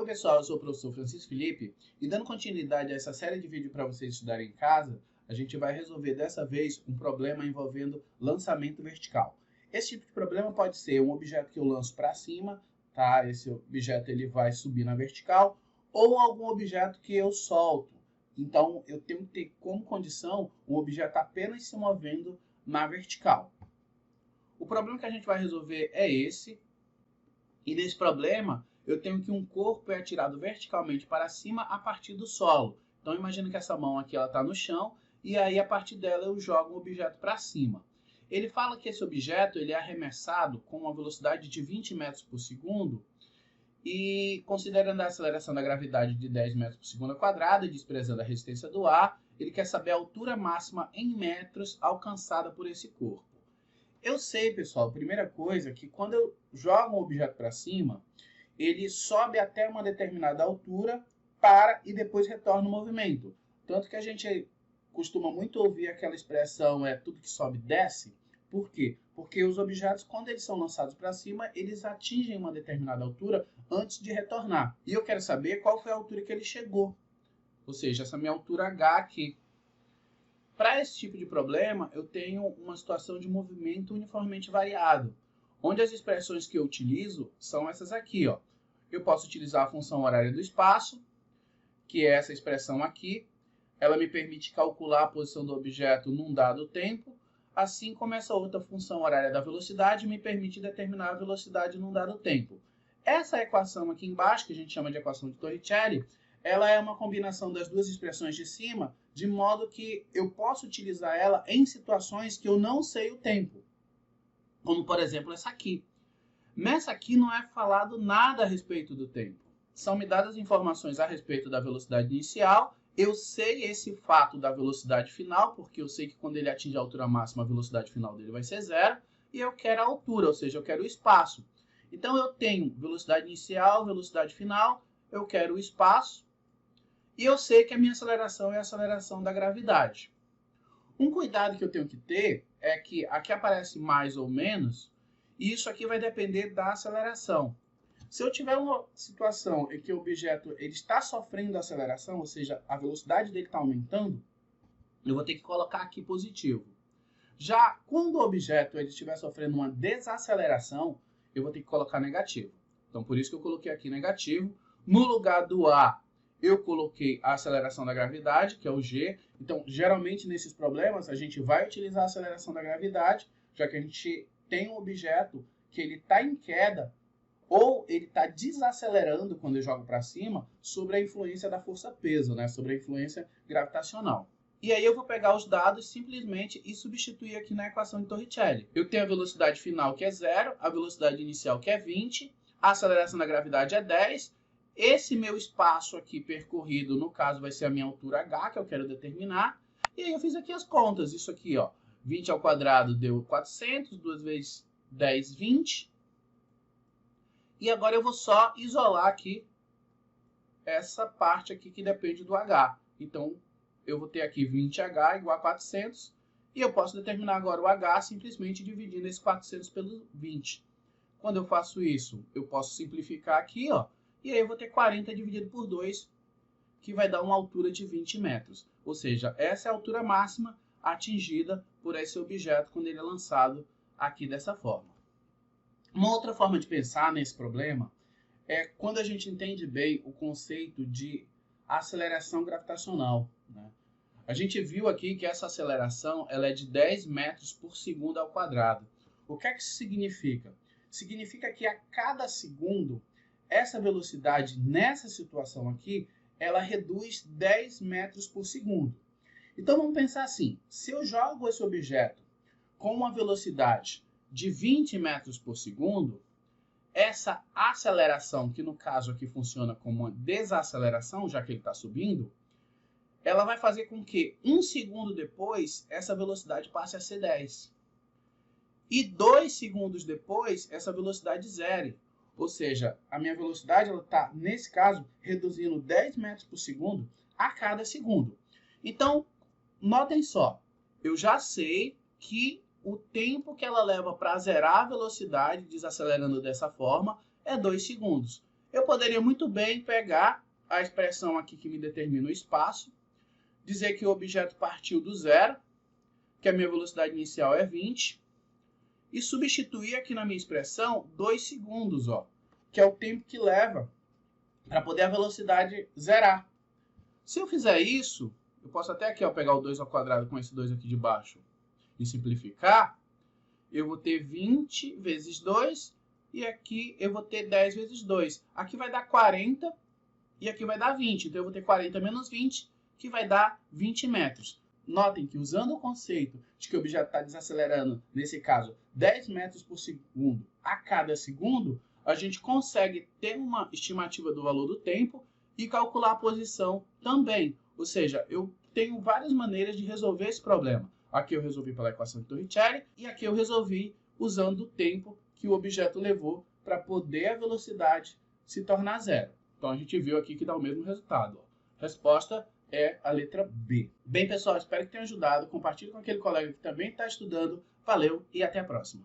Oi pessoal, eu sou o professor Francisco Felipe e dando continuidade a essa série de vídeos para vocês estudarem em casa, a gente vai resolver dessa vez um problema envolvendo lançamento vertical. Esse tipo de problema pode ser um objeto que eu lanço para cima, tá? Esse objeto ele vai subir na vertical, ou algum objeto que eu solto. Então eu tenho que ter como condição um objeto apenas se movendo na vertical. O problema que a gente vai resolver é esse, e nesse problema eu tenho que um corpo é atirado verticalmente para cima a partir do solo. Então imagina que essa mão aqui está no chão e aí a partir dela eu jogo um objeto para cima. Ele fala que esse objeto ele é arremessado com uma velocidade de 20 metros por segundo e considerando a aceleração da gravidade de 10 metros por segundo quadrado e desprezando a resistência do ar, ele quer saber a altura máxima em metros alcançada por esse corpo. Eu sei, pessoal, a primeira coisa é que quando eu jogo um objeto para cima, ele sobe até uma determinada altura, para e depois retorna o movimento. Tanto que a gente costuma muito ouvir aquela expressão, tudo que sobe desce. Por quê? Porque os objetos, quando eles são lançados para cima, eles atingem uma determinada altura antes de retornar. E eu quero saber qual foi a altura que ele chegou. Ou seja, essa minha altura H aqui. Para esse tipo de problema, eu tenho uma situação de movimento uniformemente variado, onde as expressões que eu utilizo são essas aqui. Ó. Eu posso utilizar a função horária do espaço, que é essa expressão aqui. Ela me permite calcular a posição do objeto num dado tempo, assim como essa outra função horária da velocidade me permite determinar a velocidade num dado tempo. Essa equação aqui embaixo, que a gente chama de equação de Torricelli, ela é uma combinação das duas expressões de cima, de modo que eu posso utilizar ela em situações que eu não sei o tempo. Como, por exemplo, essa aqui. Nessa aqui não é falado nada a respeito do tempo. São me dadas informações a respeito da velocidade inicial. Eu sei esse fato da velocidade final, porque eu sei que quando ele atinge a altura máxima, a velocidade final dele vai ser zero. E eu quero a altura, ou seja, eu quero o espaço. Então eu tenho velocidade inicial, velocidade final, eu quero o espaço. E eu sei que a minha aceleração é a aceleração da gravidade. Um cuidado que eu tenho que ter é que aqui aparece mais ou menos, e isso aqui vai depender da aceleração. Se eu tiver uma situação em que o objeto ele está sofrendo aceleração, ou seja, a velocidade dele está aumentando, eu vou ter que colocar aqui positivo. Já quando o objeto ele estiver sofrendo uma desaceleração, eu vou ter que colocar negativo. Então, por isso que eu coloquei aqui negativo. No lugar do A, eu coloquei a aceleração da gravidade, que é o G. Então, geralmente, nesses problemas, a gente vai utilizar a aceleração da gravidade, já que a gente tem um objeto que ele está em queda, ou ele está desacelerando quando eu jogo para cima, sobre a influência da força-peso, né? Sobre a influência gravitacional. E aí eu vou pegar os dados simplesmente e substituir aqui na equação de Torricelli. Eu tenho a velocidade final, que é 0, a velocidade inicial, que é 20, a aceleração da gravidade é 10, esse meu espaço aqui percorrido, no caso, vai ser a minha altura H, que eu quero determinar. E aí eu fiz aqui as contas. Isso aqui, ó, 20 ao quadrado deu 400, 2 vezes 10, 20. E agora eu vou só isolar aqui essa parte aqui que depende do H. Então, eu vou ter aqui 20H igual a 400. E eu posso determinar agora o H simplesmente dividindo esse 400 pelo 20. Quando eu faço isso, eu posso simplificar aqui, ó. E aí eu vou ter 40 dividido por 2, que vai dar uma altura de 20 metros. Ou seja, essa é a altura máxima atingida por esse objeto quando ele é lançado aqui dessa forma. Uma outra forma de pensar nesse problema é quando a gente entende bem o conceito de aceleração gravitacional, né? A gente viu aqui que essa aceleração ela é de 10 metros por segundo ao quadrado. O que é que isso significa? Significa que a cada segundo essa velocidade, nessa situação aqui, ela reduz 10 metros por segundo. Então, vamos pensar assim. Se eu jogo esse objeto com uma velocidade de 20 metros por segundo, essa aceleração, que no caso aqui funciona como uma desaceleração, já que ele está subindo, ela vai fazer com que, 1 segundo depois, essa velocidade passe a ser 10. E 2 segundos depois, essa velocidade zere. Ou seja, a minha velocidade está, nesse caso, reduzindo 10 metros por segundo a cada segundo. Então, notem só, eu já sei que o tempo que ela leva para zerar a velocidade, desacelerando dessa forma, é 2 segundos. Eu poderia muito bem pegar a expressão aqui que me determina o espaço, dizer que o objeto partiu do zero, que a minha velocidade inicial é 20, e substituir aqui na minha expressão 2 segundos, ó, que é o tempo que leva para poder a velocidade zerar. Se eu fizer isso, eu posso até aqui, ó, pegar o 2 ao quadrado com esse 2 aqui de baixo e simplificar, eu vou ter 20 vezes 2, e aqui eu vou ter 10 vezes 2. Aqui vai dar 40 e aqui vai dar 20. Então eu vou ter 40 menos 20, que vai dar 20 metros. Notem que usando o conceito de que o objeto está desacelerando, nesse caso, 10 metros por segundo a cada segundo, a gente consegue ter uma estimativa do valor do tempo e calcular a posição também. Ou seja, eu tenho várias maneiras de resolver esse problema. Aqui eu resolvi pela equação de Torricelli e aqui eu resolvi usando o tempo que o objeto levou para poder a velocidade se tornar zero. Então a gente viu aqui que dá o mesmo resultado. Resposta é a letra B. Bem, pessoal, espero que tenha ajudado. Compartilhe com aquele colega que também está estudando. Valeu e até a próxima.